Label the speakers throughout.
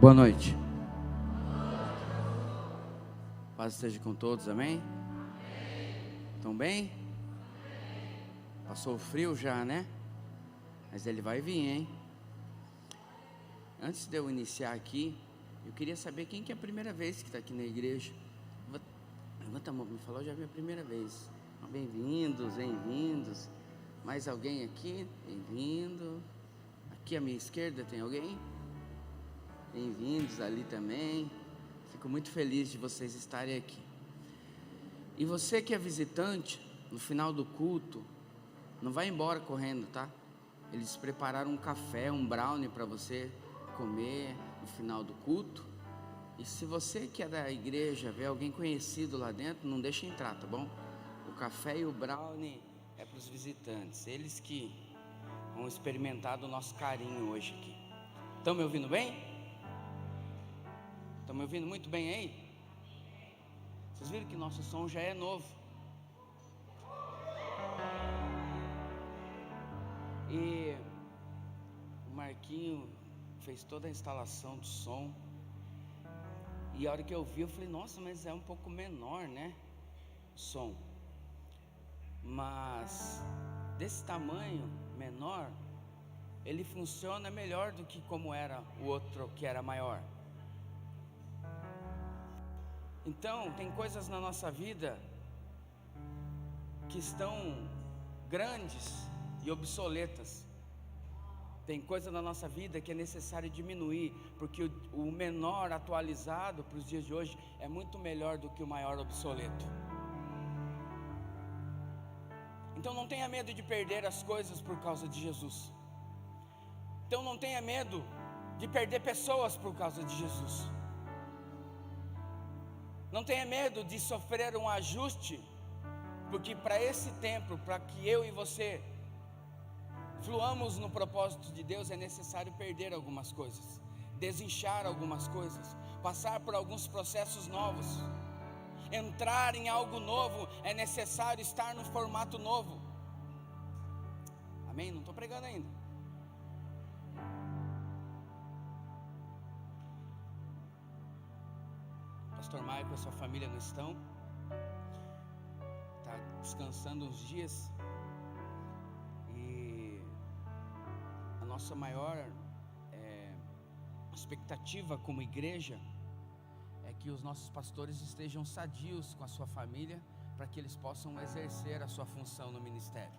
Speaker 1: Boa noite. Paz esteja com todos, amém? Estão bem? Passou o frio já, né? Mas ele vai vir, hein? Antes de eu iniciar aqui, eu queria saber quem que é a primeira vez que está aqui na igreja. Levanta a mão, me falou, já é a minha primeira vez. Bem-vindos, bem-vindos. Mais alguém aqui? Bem-vindo. Aqui à minha esquerda tem alguém? Bem-vindos ali também. Fico muito feliz de vocês estarem aqui. E você que é visitante, no final do culto, não vai embora correndo, tá? Eles prepararam um café, um brownie para você comer no final do culto. E se você que é da igreja vê alguém conhecido lá dentro, não deixa entrar, tá bom? O café e o brownie é para os visitantes, eles que vão experimentar do nosso carinho hoje aqui. Estão me ouvindo bem? Estão me ouvindo muito bem aí? Vocês viram que nosso som já é novo. E o Marquinho fez toda a instalação do som. E a hora que eu vi, eu falei, nossa, mas é um pouco menor, né? O som. Mas desse tamanho menor, ele funciona melhor do que como era o outro que era maior. Então, tem coisas na nossa vida que estão grandes e obsoletas. Tem coisa na nossa vida que é necessário diminuir, porque o menor atualizado para os dias de hoje é muito melhor do que o maior obsoleto. Então não tenha medo de perder as coisas por causa de Jesus. Então não tenha medo de perder pessoas por causa de Jesus. Não tenha medo de sofrer um ajuste, porque para esse tempo, para que eu e você fluamos no propósito de Deus, é necessário perder algumas coisas, desinchar algumas coisas, passar por alguns processos novos. Entrar em algo novo, é necessário estar no formato novo. Amém? Não estou pregando ainda. Pastor Maio e a sua família não estão. Está descansando uns dias. E a nossa maior expectativa como igreja é que os nossos pastores estejam sadios com a sua família, para que eles possam exercer a sua função no ministério.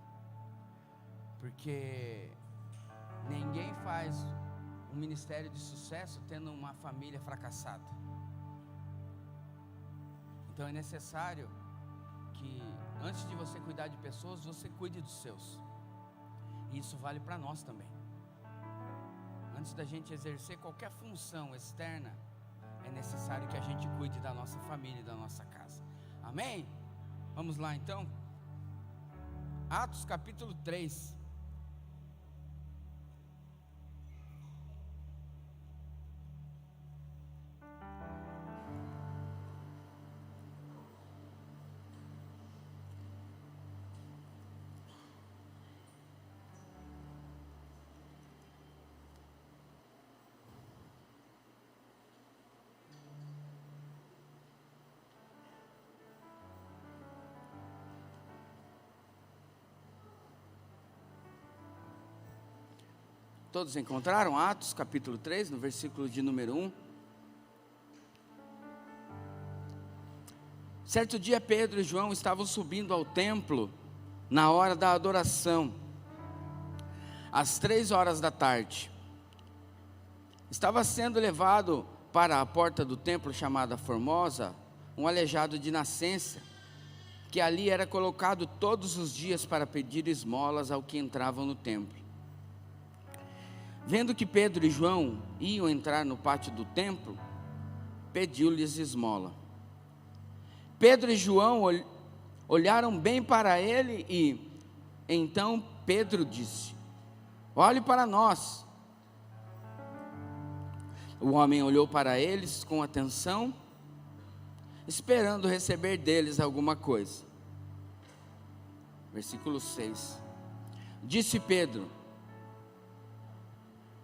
Speaker 1: Porque ninguém faz um ministério de sucesso tendo uma família fracassada. Então é necessário que antes de você cuidar de pessoas, você cuide dos seus. E isso vale para nós também. Antes da gente exercer qualquer função externa, é necessário que a gente cuide da nossa família e da nossa casa. Amém? Vamos lá então. Atos capítulo 3. Todos encontraram Atos capítulo 3, no versículo de número 1. Certo dia Pedro e João estavam subindo ao templo na hora da adoração, às 3 horas da tarde. Estava sendo levado para a porta do templo chamada Formosa, um aleijado de nascença, que ali era colocado todos os dias para pedir esmolas ao que entravam no templo. Vendo que Pedro e João iam entrar no pátio do templo, pediu-lhes esmola. Pedro e João olharam bem para ele e então Pedro disse: olhe para nós. O homem olhou para eles com atenção, esperando receber deles alguma coisa. Versículo 6. Disse Pedro: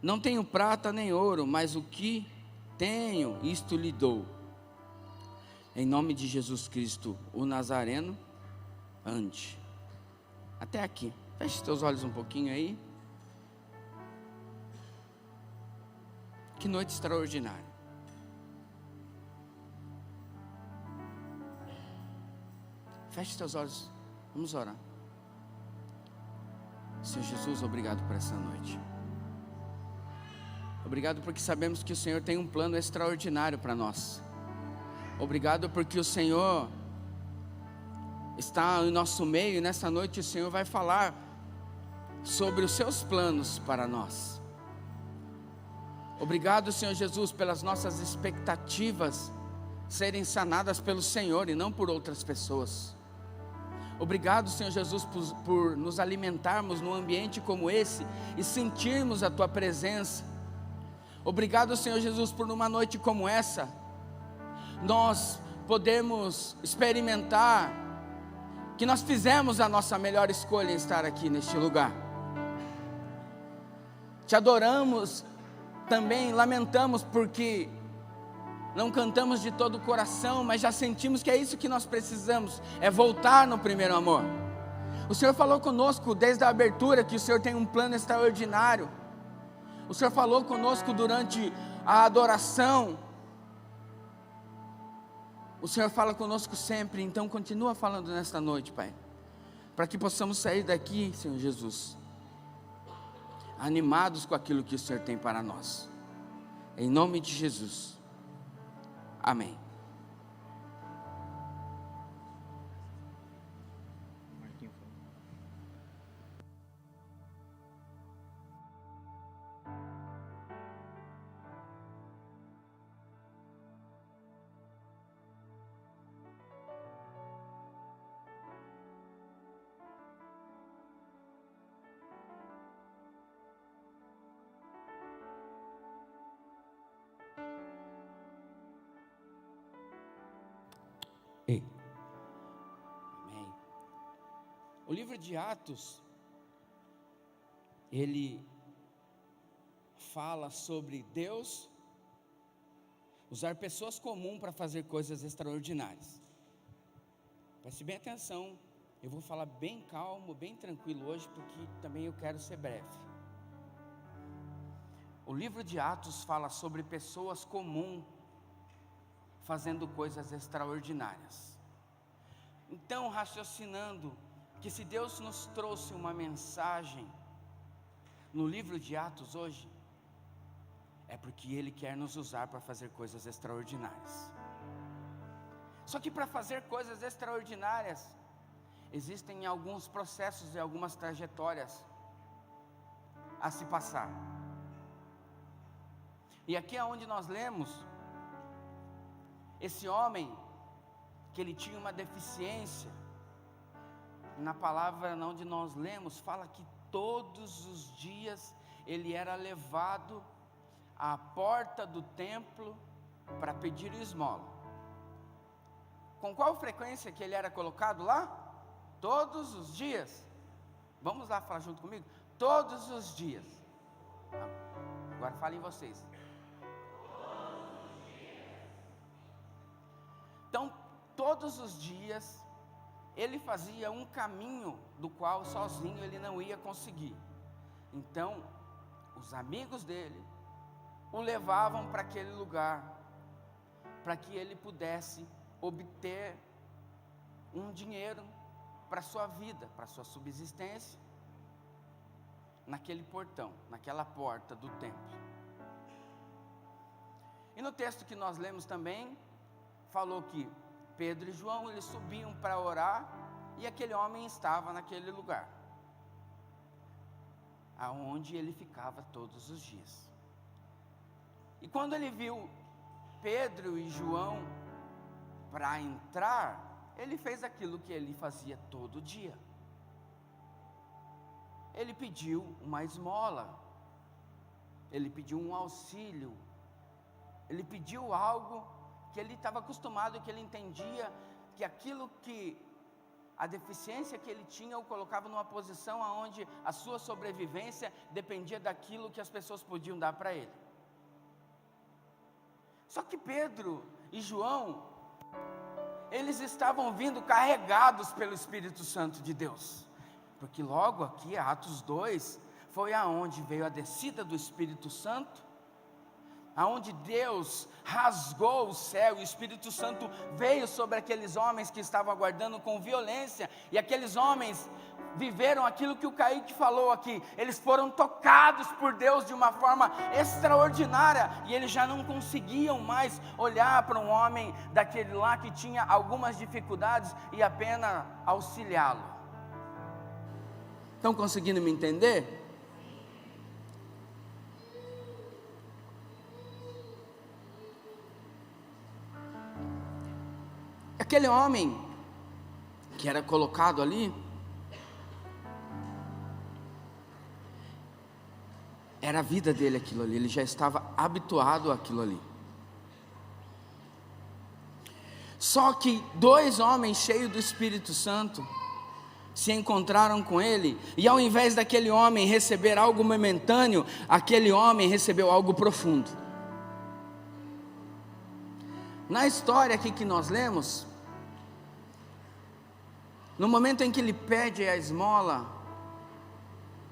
Speaker 1: não tenho prata nem ouro, mas o que tenho, isto lhe dou. Em nome de Jesus Cristo, o Nazareno, ande. Até aqui. Feche seus olhos um pouquinho aí. Que noite extraordinária. Feche seus olhos. Vamos orar. Senhor Jesus, obrigado por essa noite. Obrigado porque sabemos que o Senhor tem um plano extraordinário para nós. Obrigado porque o Senhor está em nosso meio e nessa noite o Senhor vai falar sobre os seus planos para nós. Obrigado, Senhor Jesus, pelas nossas expectativas serem sanadas pelo Senhor e não por outras pessoas. Obrigado, Senhor Jesus, por nos alimentarmos num ambiente como esse e sentirmos a Tua presença. Obrigado, Senhor Jesus, por numa noite como essa, nós podemos experimentar que nós fizemos a nossa melhor escolha em estar aqui neste lugar. Te adoramos, também lamentamos porque não cantamos de todo o coração, mas já sentimos que é isso que nós precisamos, é voltar no primeiro amor. O Senhor falou conosco desde a abertura que o Senhor tem um plano extraordinário. O Senhor falou conosco durante a adoração. O Senhor fala conosco sempre, então continua falando nesta noite, Pai, para que possamos sair daqui, Senhor Jesus, animados com aquilo que o Senhor tem para nós. Em nome de Jesus. Amém. Ei. Amém. O livro de Atos, ele fala sobre Deus usar pessoas comuns para fazer coisas extraordinárias. Preste bem atenção, eu vou falar bem calmo, bem tranquilo hoje, porque também eu quero ser breve. O livro de Atos fala sobre pessoas comuns fazendo coisas extraordinárias. Então, raciocinando que se Deus nos trouxe uma mensagem no livro de Atos hoje, é porque Ele quer nos usar para fazer coisas extraordinárias. Só que para fazer coisas extraordinárias, existem alguns processos e algumas trajetórias a se passar. E aqui é onde nós lemos esse homem, que ele tinha uma deficiência, na palavra onde nós lemos, fala que todos os dias ele era levado à porta do templo para pedir esmola. Com qual frequência que ele era colocado lá? Todos os dias. Vamos lá falar junto comigo? Todos os dias. Agora falem vocês. Então, todos os dias, ele fazia um caminho do qual sozinho ele não ia conseguir. Então, os amigos dele o levavam para aquele lugar, para que ele pudesse obter um dinheiro para a sua vida, para a sua subsistência, naquele portão, naquela porta do templo. E no texto que nós lemos também, falou que Pedro e João, eles subiam para orar, e aquele homem estava naquele lugar, aonde ele ficava todos os dias. E quando ele viu Pedro e João para entrar, ele fez aquilo que ele fazia todo dia. Ele pediu uma esmola, ele pediu um auxílio, ele pediu algo que ele estava acostumado, que ele entendia que aquilo que a deficiência que ele tinha o colocava numa posição onde a sua sobrevivência dependia daquilo que as pessoas podiam dar para ele. Só que Pedro e João, eles estavam vindo carregados pelo Espírito Santo de Deus, porque logo aqui, Atos 2, foi aonde veio a descida do Espírito Santo, aonde Deus rasgou o céu, e o Espírito Santo veio sobre aqueles homens que estavam aguardando com violência, e aqueles homens viveram aquilo que o Kaique falou aqui, eles foram tocados por Deus de uma forma extraordinária, e eles já não conseguiam mais olhar para um homem daquele lá que tinha algumas dificuldades e apenas auxiliá-lo. Estão conseguindo me entender? Aquele homem que era colocado ali, era a vida dele aquilo ali, ele já estava habituado àquilo ali. Só que dois homens cheios do Espírito Santo se encontraram com ele, e ao invés daquele homem receber algo momentâneo, aquele homem recebeu algo profundo. Na história aqui que nós lemos, no momento em que ele pede a esmola,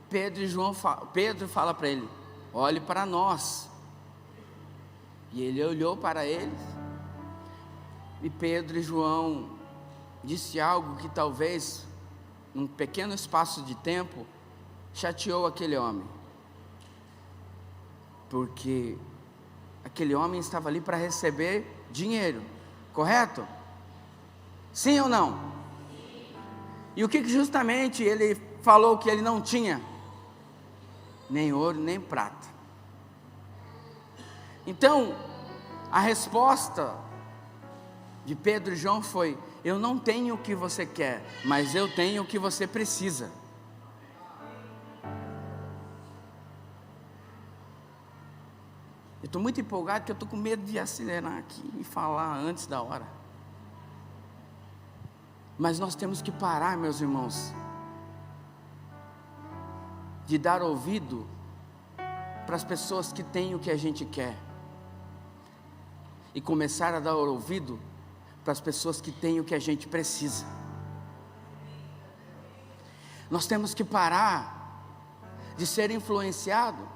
Speaker 1: Pedro fala para ele: olhe para nós. E ele olhou para eles, e Pedro e João disse algo que talvez, num pequeno espaço de tempo, chateou aquele homem, porque aquele homem estava ali para receber dinheiro, correto? Sim ou não? E o que justamente ele falou que ele não tinha? Nem ouro, nem prata. Então, a resposta de Pedro e João foi: eu não tenho o que você quer, mas eu tenho o que você precisa. Eu estou muito empolgado, porque eu estou com medo de acelerar aqui e falar antes da hora. Mas nós temos que parar, meus irmãos, de dar ouvido para as pessoas que têm o que a gente quer, e começar a dar ouvido para as pessoas que têm o que a gente precisa. Nós temos que parar de ser influenciado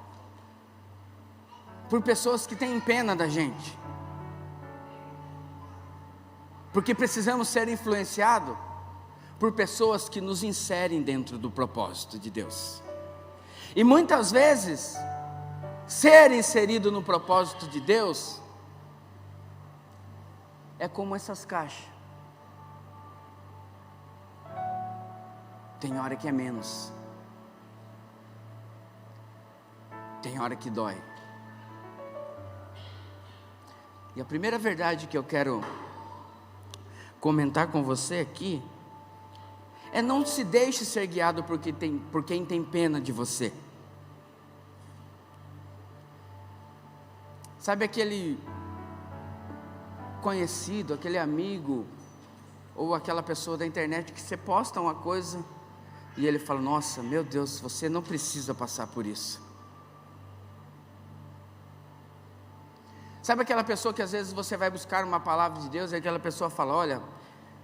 Speaker 1: por pessoas que têm pena da gente, porque precisamos ser influenciados por pessoas que nos inserem dentro do propósito de Deus. E muitas vezes, ser inserido no propósito de Deus é como essas caixas. Tem hora que é menos, tem hora que dói. E a primeira verdade que eu quero comentar com você aqui é: não se deixe ser guiado por quem tem pena de você. Sabe aquele conhecido, aquele amigo, ou aquela pessoa da internet que você posta uma coisa e ele fala: nossa, meu Deus, você não precisa passar por isso. Sabe aquela pessoa que às vezes você vai buscar uma palavra de Deus e aquela pessoa fala: olha,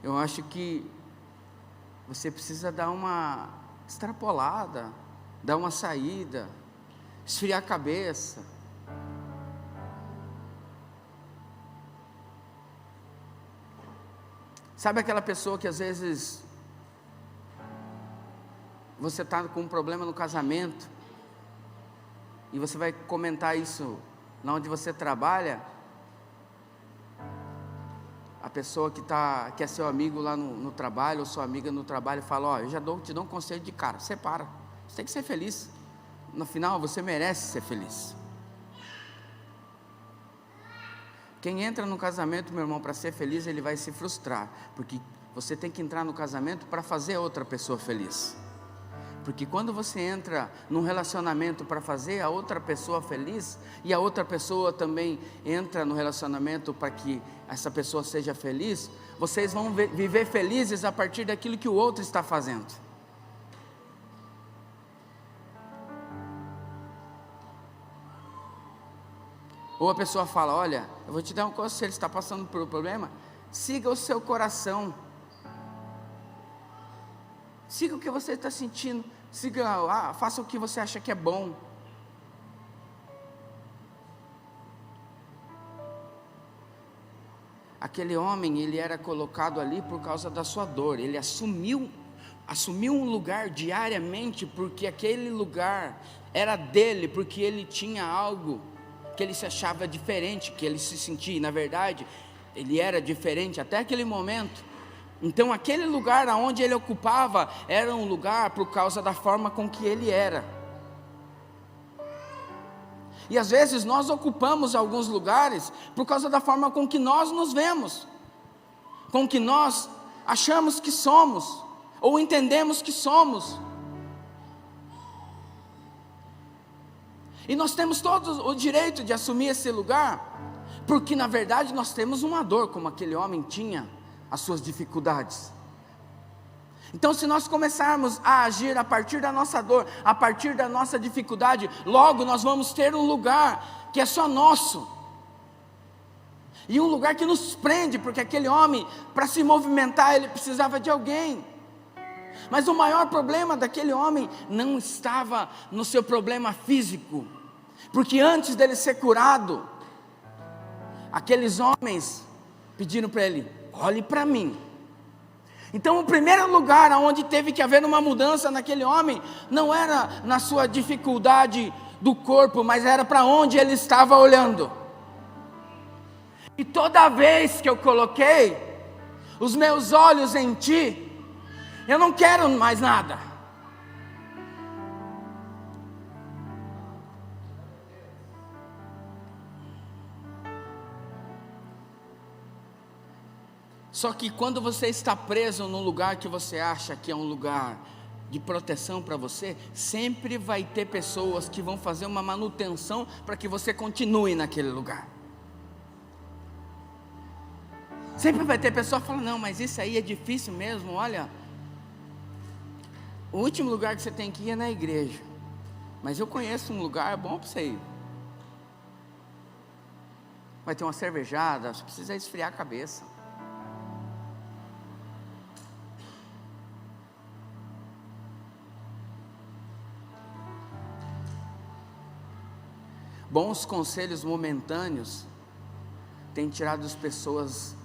Speaker 1: eu acho que você precisa dar uma extrapolada, dar uma saída, esfriar a cabeça. Sabe aquela pessoa que às vezes você está com um problema no casamento e você vai comentar isso lá onde você trabalha? A pessoa que é seu amigo lá no trabalho, ou sua amiga no trabalho, fala: ó, eu já te dou um conselho de cara, separa, você tem que ser feliz, no final você merece ser feliz. Quem entra no casamento, meu irmão, para ser feliz, ele vai se frustrar, porque você tem que entrar no casamento para fazer a outra pessoa feliz. Porque quando você entra num relacionamento para fazer a outra pessoa feliz, e a outra pessoa também entra no relacionamento para que essa pessoa seja feliz, vocês vão viver felizes a partir daquilo que o outro está fazendo. Ou a pessoa fala: olha, eu vou te dar um conselho, você está passando por um problema, siga o seu coração, siga o que você está sentindo, faça o que você acha que é bom. Aquele homem, ele era colocado ali por causa da sua dor, ele assumiu um lugar diariamente, porque aquele lugar era dele, porque ele tinha algo que ele se achava diferente, que ele se sentia, e na verdade, ele era diferente até aquele momento. Então aquele lugar onde ele ocupava, era um lugar por causa da forma com que ele era. E às vezes nós ocupamos alguns lugares por causa da forma com que nós nos vemos, com que nós achamos que somos, ou entendemos que somos. E nós temos todos o direito de assumir esse lugar, porque na verdade nós temos uma dor, como aquele homem tinha as suas dificuldades. Então, se nós começarmos a agir a partir da nossa dor, a partir da nossa dificuldade, logo nós vamos ter um lugar que é só nosso, e um lugar que nos prende, porque aquele homem, para se movimentar, ele precisava de alguém. Mas o maior problema daquele homem não estava no seu problema físico, porque antes dele ser curado, aqueles homens pediram para ele: olhe para mim. Então o primeiro lugar onde teve que haver uma mudança naquele homem, não era na sua dificuldade do corpo, mas era para onde ele estava olhando. E toda vez que eu coloquei os meus olhos em ti, eu não quero mais nada. Só que quando você está preso num lugar que você acha que é um lugar de proteção para você, sempre vai ter pessoas que vão fazer uma manutenção para que você continue naquele lugar. Sempre vai ter pessoa que fala: não, mas isso aí é difícil mesmo, olha, o último lugar que você tem que ir é na igreja, mas eu conheço um lugar bom para você ir. Vai ter uma cervejada, você precisa esfriar a cabeça. Bons conselhos momentâneos têm tirado as pessoas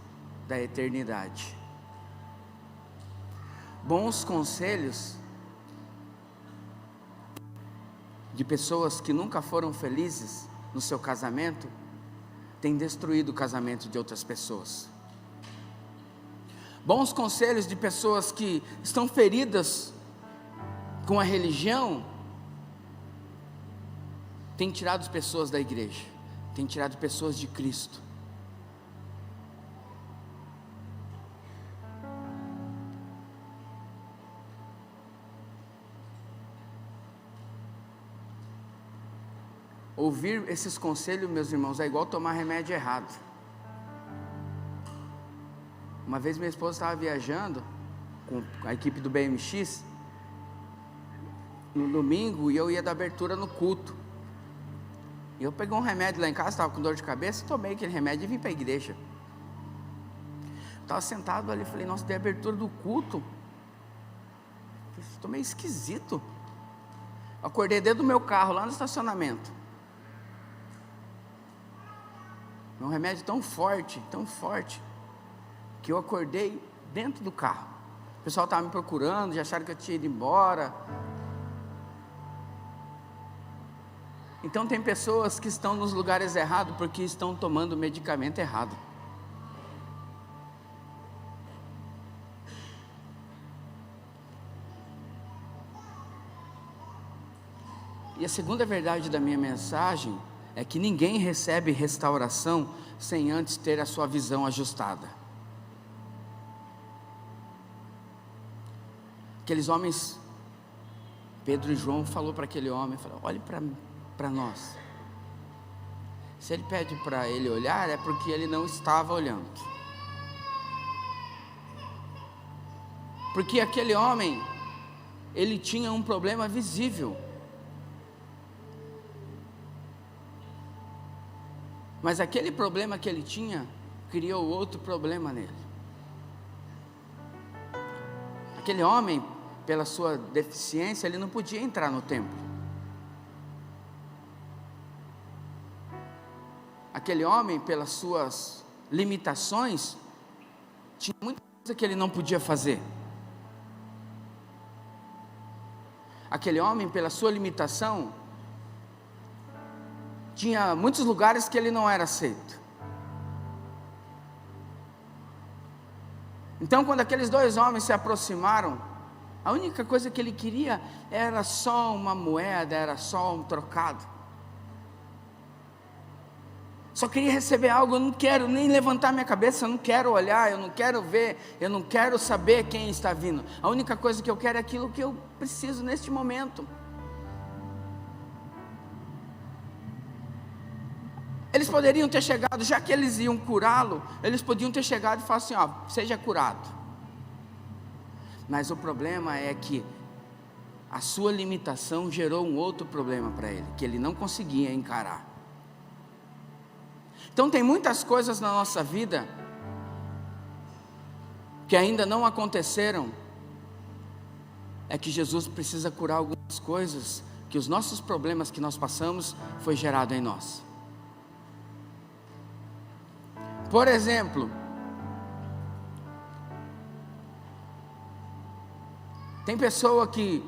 Speaker 1: da eternidade. Bons conselhos de pessoas que nunca foram felizes no seu casamento têm destruído o casamento de outras pessoas. Bons conselhos de pessoas que estão feridas com a religião tem tirado as pessoas da igreja, tem tirado pessoas de Cristo. Ouvir esses conselhos, meus irmãos, é igual tomar remédio errado. Uma vez minha esposa estava viajando com a equipe do BMX no domingo, e eu ia dar abertura no culto. E eu peguei um remédio lá em casa, estava com dor de cabeça, tomei aquele remédio e vim para a igreja. Estava sentado ali, falei: nossa, dei abertura do culto, estou meio esquisito. Acordei dentro do meu carro, lá no estacionamento. Um remédio tão forte, que eu acordei dentro do carro. O pessoal estava me procurando, já acharam que eu tinha ido embora. Então tem pessoas que estão nos lugares errados porque estão tomando medicamento errado. E a segunda verdade da minha mensagem é que ninguém recebe restauração sem antes ter a sua visão ajustada. Aqueles homens, Pedro e João falou para aquele homem, falou: olhe para nós. Se ele pede para ele olhar, é porque ele não estava olhando. Porque aquele homem, ele tinha um problema visível. Mas aquele problema que ele tinha, criou outro problema nele. Aquele homem, pela sua deficiência, ele não podia entrar no templo. Aquele homem, pelas suas limitações, tinha muita coisa que ele não podia fazer. Aquele homem, pela sua limitação, tinha muitos lugares que ele não era aceito. Então, quando aqueles dois homens se aproximaram, a única coisa que ele queria era só uma moeda, era só um trocado. Só queria receber algo. Eu não quero nem levantar minha cabeça, eu não quero olhar, eu não quero ver, eu não quero saber quem está vindo. A única coisa que eu quero é aquilo que eu preciso neste momento. Eles poderiam ter chegado, já que eles iam curá-lo, eles podiam ter chegado e falar assim: ó, seja curado. Mas o problema é que a sua limitação gerou um outro problema para ele, que ele não conseguia encarar. Então tem muitas coisas na nossa vida que ainda não aconteceram. É que Jesus precisa curar algumas coisas, que os nossos problemas que nós passamos foi gerado em nós. Por exemplo, tem pessoa que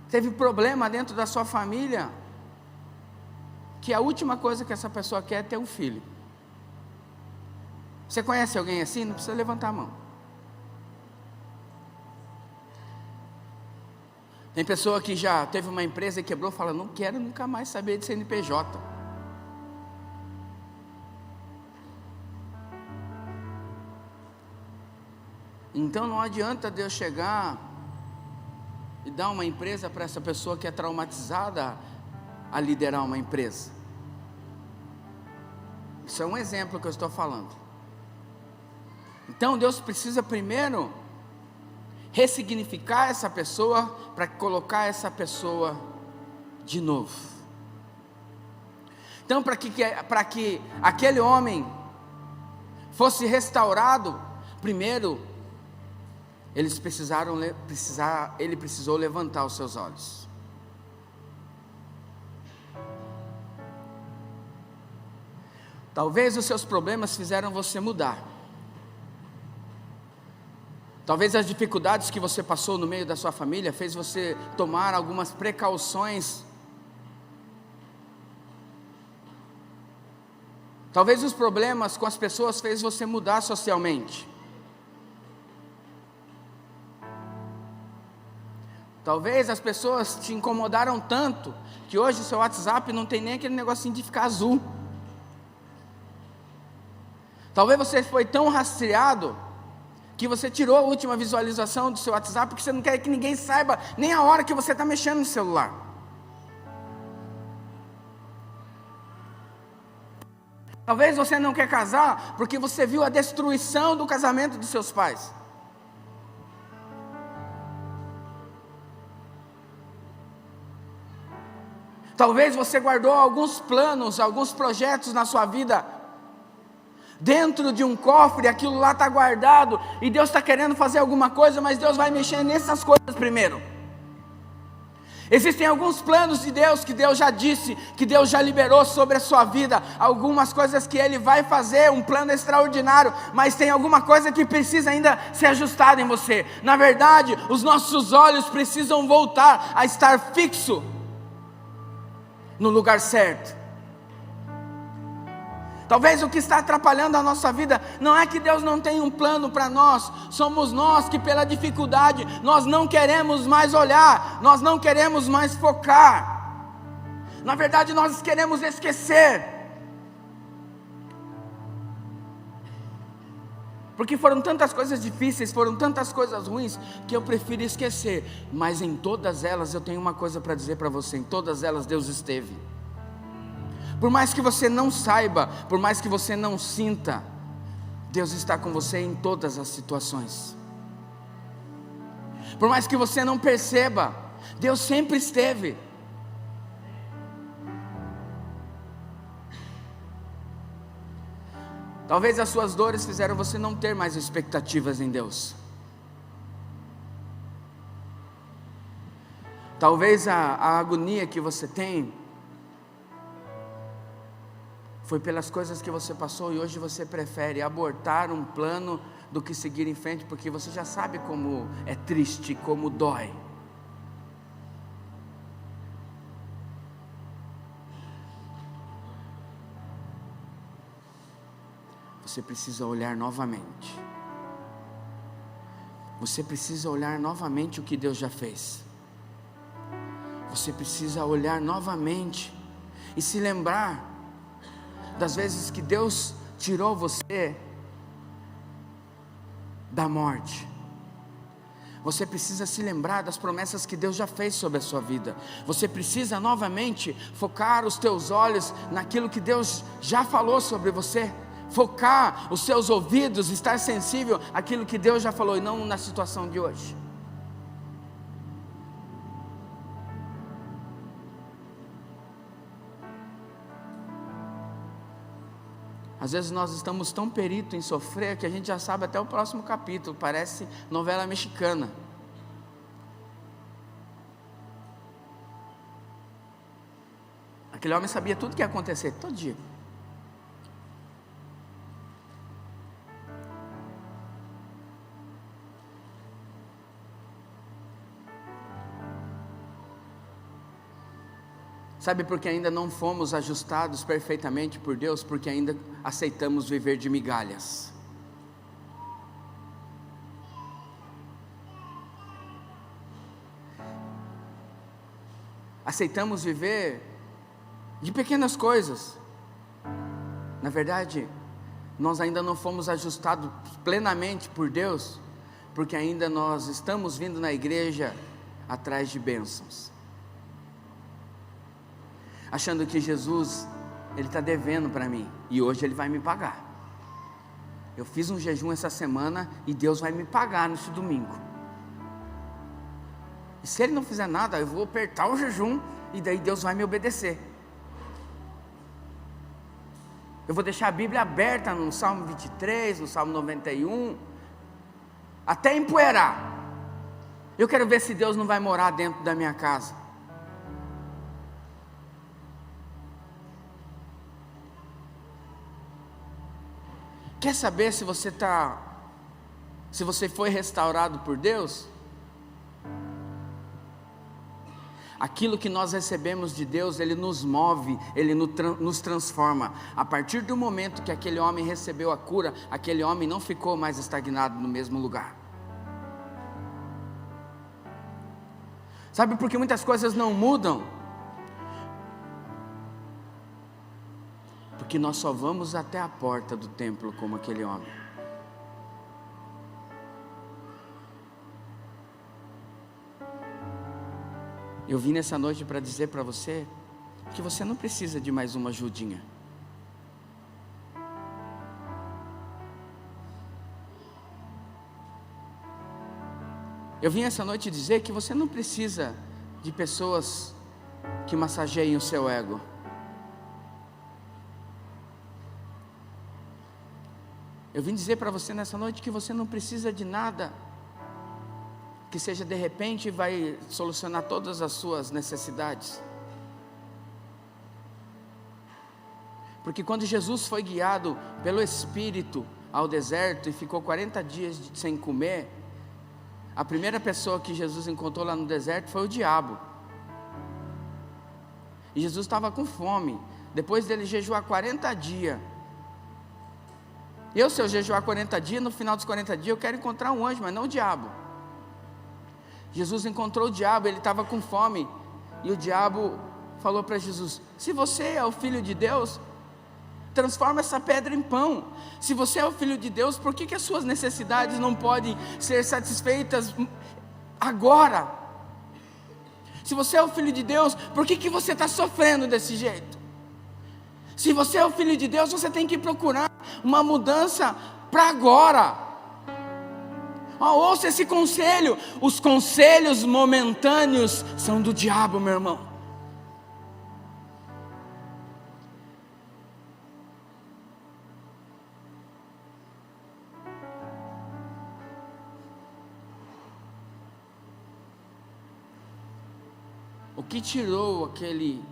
Speaker 1: teve problema dentro da sua família, que a última coisa que essa pessoa quer é ter um filho. Você conhece alguém assim? Não precisa levantar a mão. Tem pessoa que já teve uma empresa e quebrou, fala: não quero nunca mais saber de CNPJ. Então não adianta Deus chegar e dar uma empresa para essa pessoa que é traumatizada a liderar uma empresa. Isso é um exemplo que eu estou falando. Então Deus precisa primeiro ressignificar essa pessoa para colocar essa pessoa de novo. Então para que aquele homem fosse restaurado, primeiro ele precisou levantar os seus olhos. Talvez os seus problemas fizeram você mudar. Talvez as dificuldades que você passou no meio da sua família fez você tomar algumas precauções. Talvez os problemas com as pessoas fez você mudar socialmente. Talvez as pessoas te incomodaram tanto que hoje o seu WhatsApp não tem nem aquele negocinho de ficar azul. Talvez você foi tão rastreado que você tirou a última visualização do seu WhatsApp porque você não quer que ninguém saiba nem a hora que você está mexendo no celular. Talvez você não quer casar porque você viu a destruição do casamento dos seus pais. Talvez você guardou alguns planos, alguns projetos na sua vida dentro de um cofre, aquilo lá está guardado, e Deus está querendo fazer alguma coisa, mas Deus vai mexer nessas coisas primeiro. Existem alguns planos de Deus, que Deus já disse, que Deus já liberou sobre a sua vida, algumas coisas que Ele vai fazer, um plano extraordinário, mas tem alguma coisa que precisa ainda ser ajustada em você. Na verdade, os nossos olhos precisam voltar a estar fixo no lugar certo. Talvez o que está atrapalhando a nossa vida não é que Deus não tem um plano para nós, somos nós que pela dificuldade nós não queremos mais olhar, nós não queremos mais focar. Na verdade nós queremos esquecer, porque foram tantas coisas difíceis, foram tantas coisas ruins, que eu prefiro esquecer. Mas em todas elas eu tenho uma coisa para dizer para você: em todas elas Deus esteve. Por mais que você não saiba, por mais que você não sinta, Deus está com você em todas as situações. Por mais que você não perceba, Deus sempre esteve. Talvez as suas dores fizeram você não ter mais expectativas em Deus. Talvez a agonia que você tem foi pelas coisas que você passou, e hoje você prefere abortar um plano do que seguir em frente, porque você já sabe como é triste, como dói. Você precisa olhar novamente. Você precisa olhar novamente o que Deus já fez. Você precisa olhar novamente e se lembrar das vezes que Deus tirou você da morte. Você precisa se lembrar das promessas que Deus já fez sobre a sua vida. Você precisa novamente focar os teus olhos naquilo que Deus já falou sobre você. Focar os seus ouvidos, estar sensível àquilo que Deus já falou e não na situação de hoje. Às vezes nós estamos tão peritos em sofrer que a gente já sabe até o próximo capítulo, parece novela mexicana. Aquele homem sabia tudo que ia acontecer, todo dia. Sabe por que ainda não fomos ajustados perfeitamente por Deus? Porque ainda aceitamos viver de migalhas. Aceitamos viver de pequenas coisas. Na verdade, nós ainda não fomos ajustados plenamente por Deus, porque ainda nós estamos vindo na igreja atrás de bênçãos, achando que Jesus, Ele está devendo para mim, e hoje Ele vai me pagar. Eu fiz um jejum essa semana, e Deus vai me pagar nesse domingo. E se Ele não fizer nada, eu vou apertar o jejum, e daí Deus vai me obedecer. Eu vou deixar a Bíblia aberta no Salmo 23, no Salmo 91, até empoeirar. Eu quero ver se Deus não vai morar dentro da minha casa. Quer saber se você foi restaurado por Deus? Aquilo que nós recebemos de Deus, Ele nos move, Ele nos transforma. A partir do momento que aquele homem recebeu a cura, aquele homem não ficou mais estagnado no mesmo lugar. Sabe por que muitas coisas não mudam? Porque nós só vamos até a porta do templo como aquele homem. Eu vim nessa noite para dizer para você que você não precisa de mais uma ajudinha. Eu vim essa noite dizer que você não precisa de pessoas que massageiem o seu ego. Eu vim dizer para você nessa noite que você não precisa de nada que seja de repente vai solucionar todas as suas necessidades. Porque quando Jesus foi guiado pelo Espírito ao deserto e ficou 40 dias sem comer, a primeira pessoa que Jesus encontrou lá no deserto foi o diabo. E Jesus estava com fome. Depois dele jejuar 40 dias, se eu jejuar 40 dias, no final dos 40 dias eu quero encontrar um anjo, mas não o diabo. Jesus encontrou o diabo, ele estava com fome, e o diabo falou para Jesus: se você é o Filho de Deus, transforma essa pedra em pão. Se você é o Filho de Deus, por que as suas necessidades não podem ser satisfeitas agora? Se você é o Filho de Deus, por que você está sofrendo desse jeito? Se você é o Filho de Deus, você tem que procurar uma mudança para agora. Ouça esse conselho. Os conselhos momentâneos são do diabo, meu irmão. O que tirou aquele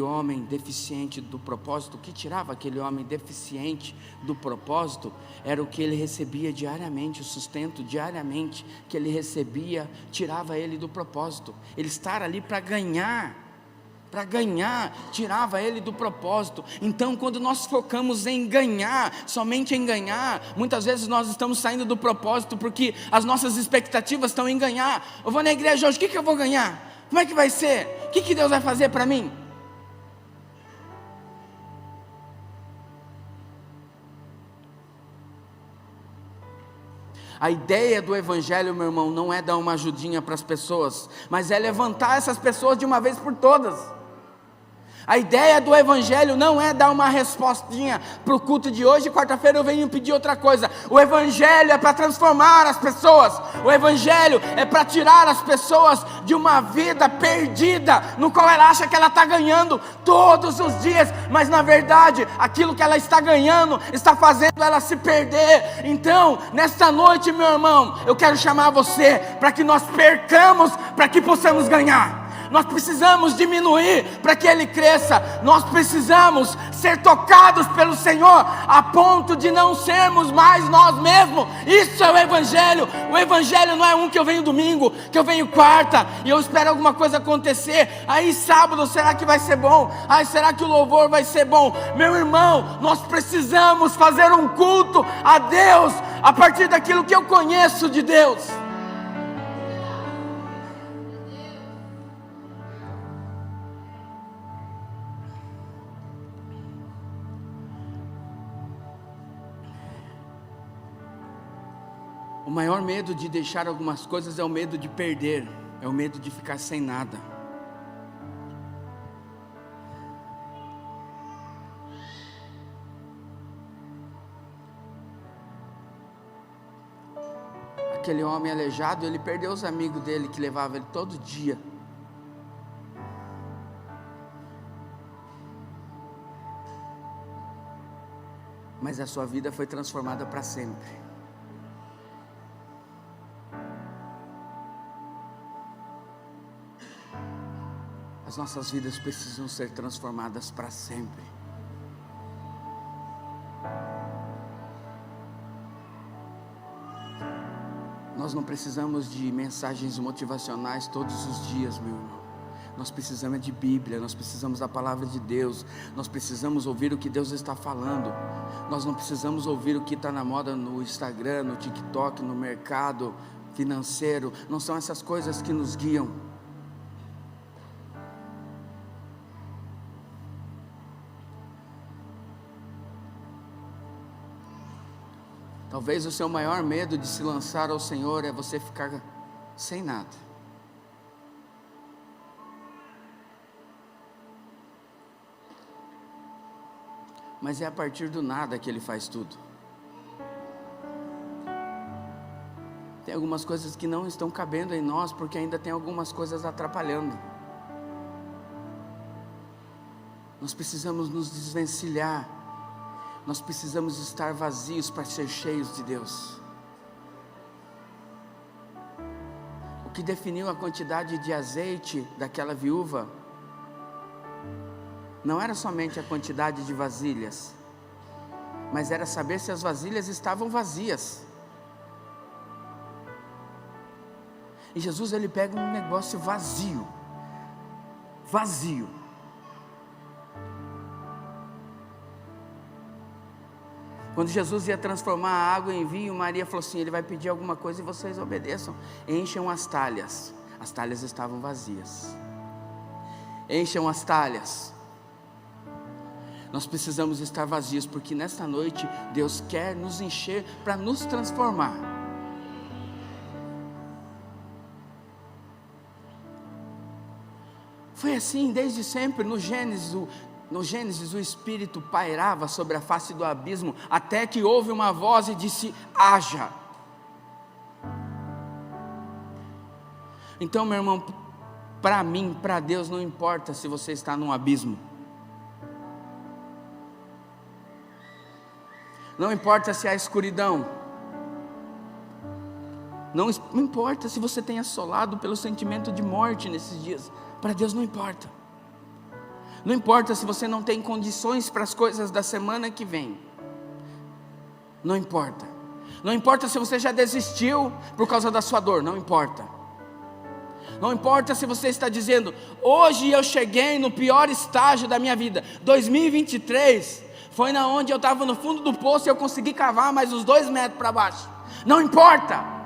Speaker 1: homem deficiente do propósito, o que tirava aquele homem deficiente do propósito, era o que ele recebia diariamente, o sustento diariamente que ele recebia, tirava ele do propósito. Ele estar ali para ganhar, tirava ele do propósito. Então, quando nós focamos em ganhar, somente em ganhar, muitas vezes nós estamos saindo do propósito, porque as nossas expectativas estão em ganhar. Eu vou na igreja hoje, o que eu vou ganhar? Como é que vai ser? O que Deus vai fazer para mim? A ideia do evangelho, meu irmão, não é dar uma ajudinha para as pessoas, mas é levantar essas pessoas de uma vez por todas. A ideia do evangelho não é dar uma respostinha para o culto de hoje, quarta-feira eu venho pedir outra coisa. O evangelho é para transformar as pessoas. O evangelho é para tirar as pessoas de uma vida perdida, no qual ela acha que ela está ganhando todos os dias, mas na verdade aquilo que ela está ganhando está fazendo ela se perder. Então, nesta noite, meu irmão, eu quero chamar você para que nós percamos, para que possamos ganhar. Nós precisamos diminuir para que Ele cresça. Nós precisamos ser tocados pelo Senhor a ponto de não sermos mais nós mesmos. Isso é o Evangelho. O Evangelho não é um que eu venho domingo, que eu venho quarta e eu espero alguma coisa acontecer. Aí sábado, será que vai ser bom? Aí será que o louvor vai ser bom? Meu irmão, nós precisamos fazer um culto a Deus a partir daquilo que eu conheço de Deus. O maior medo de deixar algumas coisas é o medo de perder, é o medo de ficar sem nada. Aquele homem aleijado, ele perdeu os amigos dele que levavam ele todo dia. Mas a sua vida foi transformada para sempre. As nossas vidas precisam ser transformadas para sempre. Nós não precisamos de mensagens motivacionais todos os dias, meu irmão. Nós precisamos de Bíblia, nós precisamos da palavra de Deus. Nós precisamos ouvir o que Deus está falando. Nós não precisamos ouvir o que está na moda no Instagram, no TikTok, no mercado financeiro. Não são essas coisas que nos guiam. Talvez o seu maior medo de se lançar ao Senhor é você ficar sem nada. Mas é a partir do nada que Ele faz tudo. Tem algumas coisas que não estão cabendo em nós, porque ainda tem algumas coisas atrapalhando. Nós precisamos nos desvencilhar. Nós precisamos estar vazios para ser cheios de Deus. O que definiu a quantidade de azeite daquela viúva não era somente a quantidade de vasilhas, mas era saber se as vasilhas estavam vazias. E Jesus, Ele pega um negócio vazio. Quando Jesus ia transformar a água em vinho, Maria falou assim: Ele vai pedir alguma coisa e vocês obedeçam. Encham as talhas. As talhas estavam vazias. Encham as talhas. Nós precisamos estar vazios, porque nesta noite Deus quer nos encher para nos transformar. Foi assim desde sempre. No Gênesis o Espírito pairava sobre a face do abismo, até que houve uma voz e disse: haja. Então, meu irmão, para mim, para Deus, não importa se você está num abismo. Não importa se há escuridão. Não importa se você tem assolado pelo sentimento de morte nesses dias, para Deus não importa. Não importa se você não tem condições para as coisas da semana que vem. Não importa. Não importa se você já desistiu por causa da sua dor, não importa. Não importa se você está dizendo, hoje eu cheguei no pior estágio da minha vida. 2023 foi na onde eu estava no fundo do poço e eu consegui cavar mais uns 2 metros para baixo. Não importa.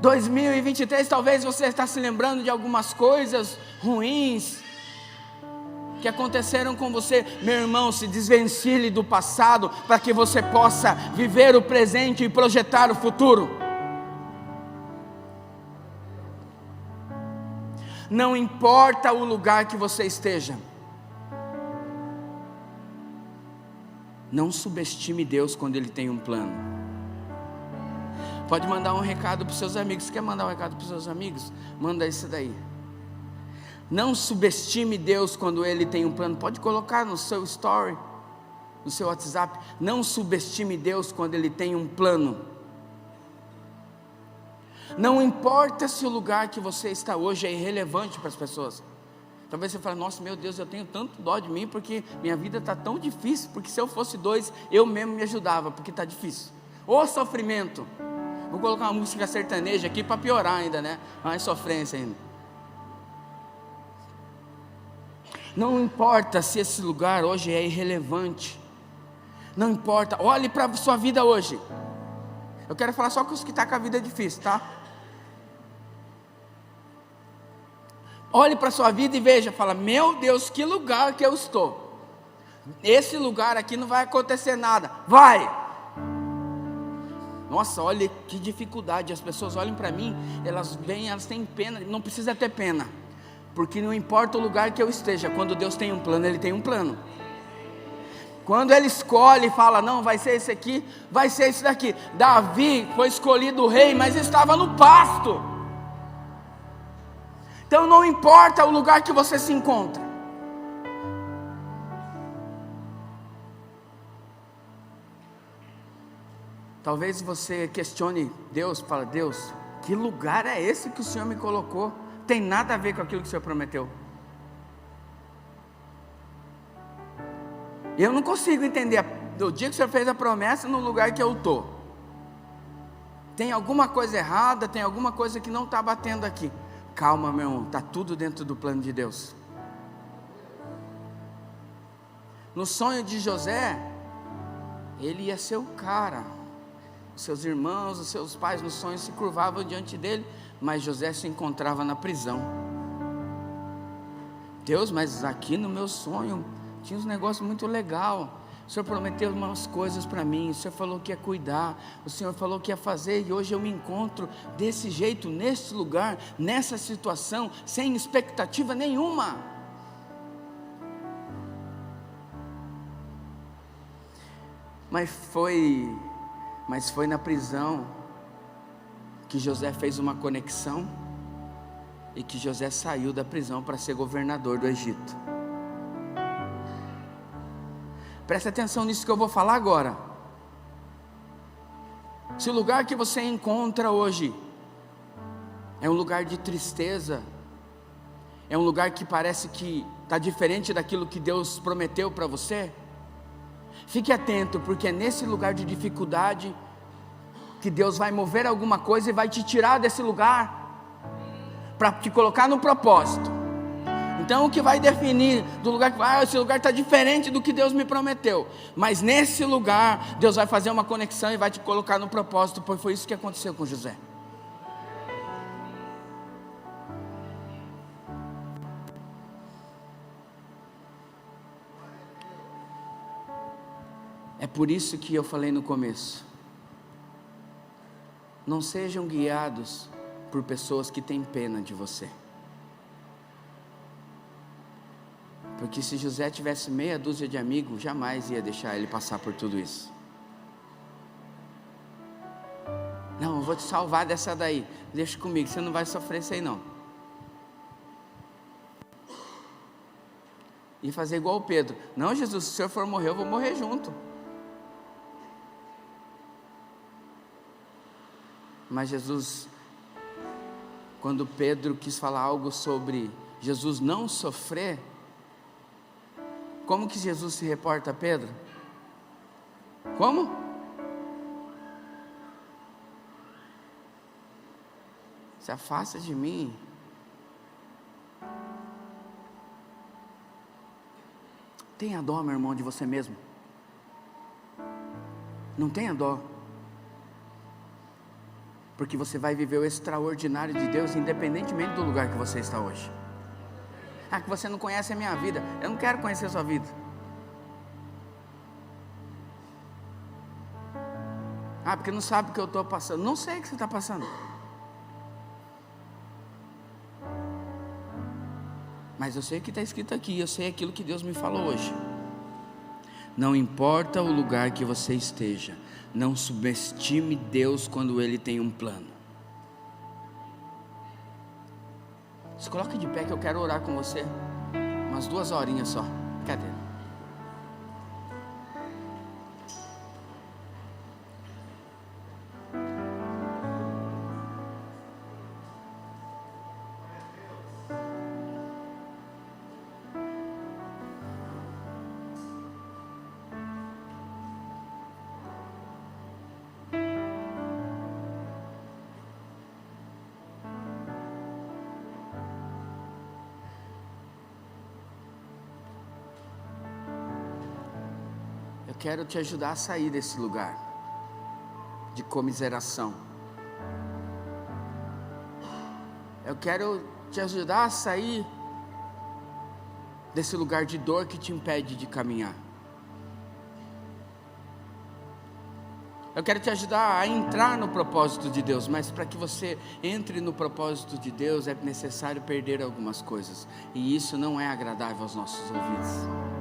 Speaker 1: 2023, talvez você está se lembrando de algumas coisas ruins que aconteceram com você. Meu irmão, se desvencilhe do passado para que você possa viver o presente e projetar o futuro. Não importa o lugar que você esteja, não subestime Deus quando Ele tem um plano. Pode mandar um recado para os seus amigos. Quer mandar um recado para os seus amigos? Manda isso daí. Não subestime Deus quando Ele tem um plano. Pode colocar no seu story, no seu WhatsApp. Não subestime Deus quando Ele tem um plano. Não importa se o lugar que você está hoje é irrelevante para as pessoas. Talvez você fale, nossa, meu Deus, eu tenho tanto dó de mim, porque minha vida está tão difícil, porque se eu fosse 2, eu mesmo me ajudava, porque está difícil. Ô sofrimento! Vou colocar uma música sertaneja aqui para piorar ainda, né? Mais sofrência ainda. Não importa se esse lugar hoje é irrelevante. Não importa, olhe para a sua vida hoje. Eu quero falar só com os que estão com a vida difícil, tá? Olhe para a sua vida e veja, fala, meu Deus, que lugar que eu estou. Esse lugar aqui não vai acontecer nada. Vai! Nossa, olha que dificuldade. As pessoas olham para mim, elas vêm, elas têm pena. Não precisa ter pena, porque não importa o lugar que eu esteja, quando Deus tem um plano, Ele tem um plano. Quando Ele escolhe e fala, não, vai ser esse aqui, vai ser esse daqui. Davi foi escolhido rei, mas estava no pasto. Então não importa o lugar que você se encontra. Talvez você questione Deus, fala, Deus, que lugar é esse que o Senhor me colocou? Tem nada a ver com aquilo que o Senhor prometeu. Eu não consigo entender, do dia que o Senhor fez a promessa, no lugar que eu estou. Tem alguma coisa errada, tem alguma coisa que não está batendo aqui. Calma, meu irmão, está tudo dentro do plano de Deus. No sonho de José, ele ia ser o cara. Os seus irmãos, os seus pais no sonho se curvavam diante dele, mas José se encontrava na prisão. Deus, mas aqui no meu sonho tinha uns negócios muito legal. O Senhor prometeu umas coisas para mim, o Senhor falou que ia cuidar, o Senhor falou que ia fazer, e hoje eu me encontro desse jeito, nesse lugar, nessa situação, sem expectativa nenhuma. Mas foi na prisão que José fez uma conexão e que José saiu da prisão para ser governador do Egito. Presta atenção nisso que eu vou falar agora. Se o lugar que você encontra hoje é um lugar de tristeza, é um lugar que parece que está diferente daquilo que Deus prometeu para você, fique atento, porque é nesse lugar de dificuldade que Deus vai mover alguma coisa e vai te tirar desse lugar para te colocar no propósito. Então o que vai definir do lugar que esse lugar está diferente do que Deus me prometeu, mas nesse lugar Deus vai fazer uma conexão e vai te colocar no propósito, pois foi isso que aconteceu com José. É por isso que eu falei no começo, não sejam guiados por pessoas que têm pena de você. Porque se José tivesse meia dúzia de amigos, jamais ia deixar ele passar por tudo isso. Não, eu vou te salvar dessa daí, deixa comigo, você não vai sofrer isso aí não. E fazer igual o Pedro, não Jesus, se o senhor for morrer, eu vou morrer junto. Mas Jesus, quando Pedro quis falar algo sobre Jesus não sofrer, como que Jesus se reporta a Pedro? Como? Se afasta de mim. Tenha dó, meu irmão, de você mesmo. Não tenha dó. Porque você vai viver o extraordinário de Deus, independentemente do lugar que você está hoje. Ah, que você não conhece a minha vida. Eu não quero conhecer a sua vida. Ah, porque não sabe o que eu estou passando. Não sei o que você está passando. Mas eu sei o que está escrito aqui. Eu sei aquilo que Deus me falou hoje. Não importa o lugar que você esteja, não subestime Deus quando Ele tem um plano. Se coloque de pé que eu quero orar com você. Umas 2 horinhas só. Cadê? Eu quero te ajudar a sair desse lugar de comiseração. Eu quero te ajudar a sair desse lugar de dor que te impede de caminhar. Eu quero te ajudar a entrar no propósito de Deus, mas para que você entre no propósito de Deus é necessário perder algumas coisas, e isso não é agradável aos nossos ouvidos.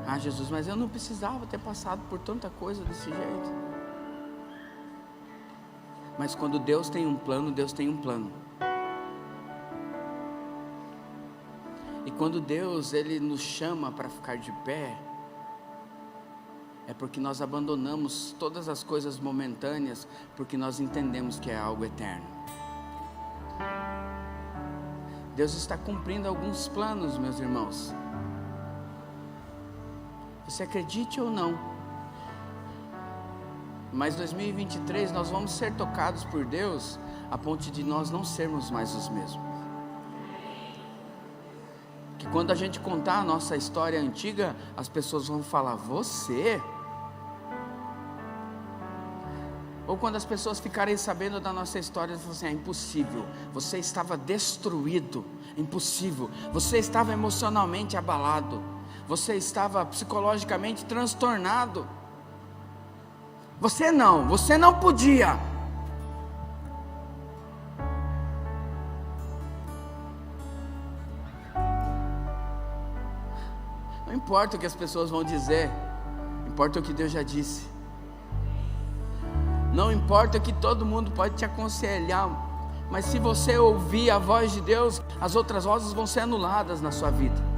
Speaker 1: Ah, Jesus, mas eu não precisava ter passado por tanta coisa desse jeito. Mas quando Deus tem um plano, Deus tem um plano. E quando Deus, Ele nos chama para ficar de pé, é porque nós abandonamos todas as coisas momentâneas, porque nós entendemos que é algo eterno. Deus está cumprindo alguns planos, meus irmãos. Você acredite ou não, mas 2023 nós vamos ser tocados por Deus a ponto de nós não sermos mais os mesmos. Que quando a gente contar a nossa história antiga, as pessoas vão falar, você? Ou quando as pessoas ficarem sabendo da nossa história, eles vão assim, é impossível, você estava destruído, impossível, você estava emocionalmente abalado, você estava psicologicamente transtornado, você não podia. Não importa o que as pessoas vão dizer, importa o que Deus já disse. Não importa o que todo mundo pode te aconselhar, mas se você ouvir a voz de Deus, as outras vozes vão ser anuladas na sua vida.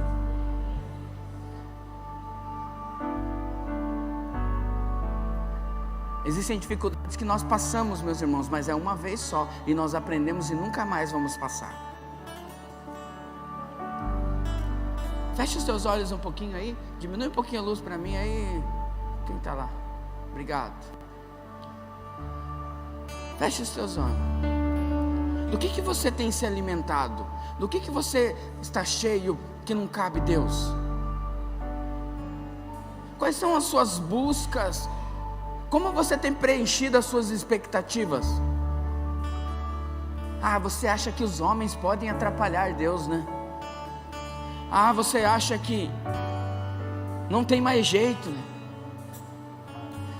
Speaker 1: Existem dificuldades que nós passamos, meus irmãos, mas é uma vez só, e nós aprendemos e nunca mais vamos passar. Feche os seus olhos um pouquinho aí, diminui um pouquinho a luz para mim aí. Quem está lá? Obrigado. Feche os seus olhos. Do que você tem se alimentado? Do que você está cheio que não cabe Deus? Quais são as suas buscas? Como você tem preenchido as suas expectativas? Ah, você acha que os homens podem atrapalhar Deus, né? Ah, você acha que não tem mais jeito, né?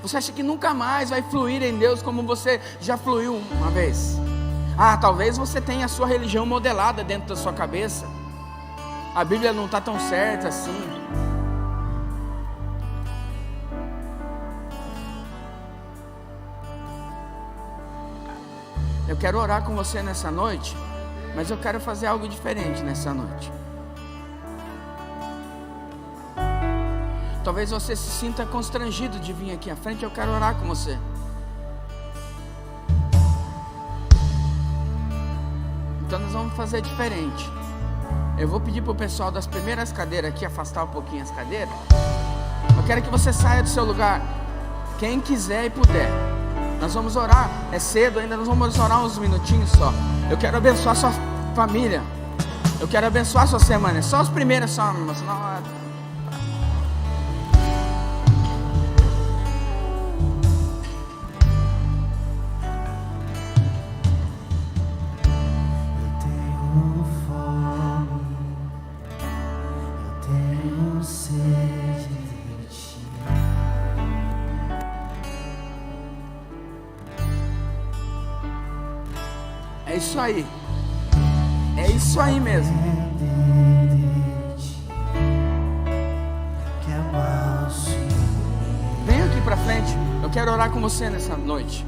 Speaker 1: Você acha que nunca mais vai fluir em Deus como você já fluiu uma vez? Ah, talvez você tenha a sua religião modelada dentro da sua cabeça. A Bíblia não está tão certa assim. Eu quero orar com você nessa noite, mas eu quero fazer algo diferente nessa noite. Talvez você se sinta constrangido de vir aqui à frente. Eu quero orar com você. Então nós vamos fazer diferente. Eu vou pedir para o pessoal das primeiras cadeiras aqui afastar um pouquinho as cadeiras. Eu quero que você saia do seu lugar. Quem quiser e puder. Nós vamos orar. É cedo ainda, nós vamos orar uns minutinhos só. Eu quero abençoar sua família. Eu quero abençoar sua semana. Só as primeiras só, mas não. É isso aí. É isso aí mesmo. Vem aqui pra frente. Eu quero orar com você nessa noite.